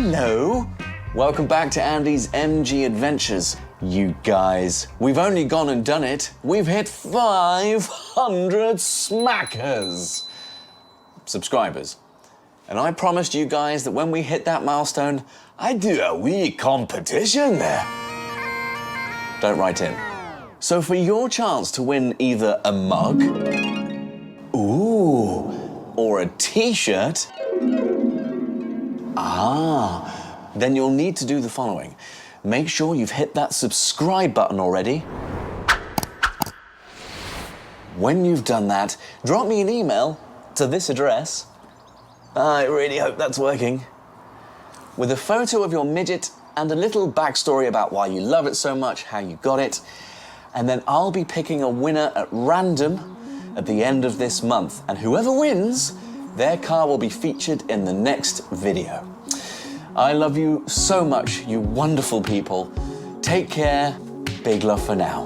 Hello. Welcome back to Andy's MG Adventures. You guys, we've only gone and done it. We've hit 500 smackers. Subscribers. And I promised you guys that when we hit that milestone, I'd do a wee competition there. Don't write in. So for your chance to win either a mug, or a t-shirt, then you'll need to do the following. Make sure you've hit that subscribe button already. When you've done that, drop me an email to this address. I really hope that's working. With a photo of your midget and a little backstory about why you love it so much, how you got it, and then I'll be picking a winner at random at the end of this month. And whoever wins, their car will be featured in the next video. I love you so much, you wonderful people. Take care. Big love for now.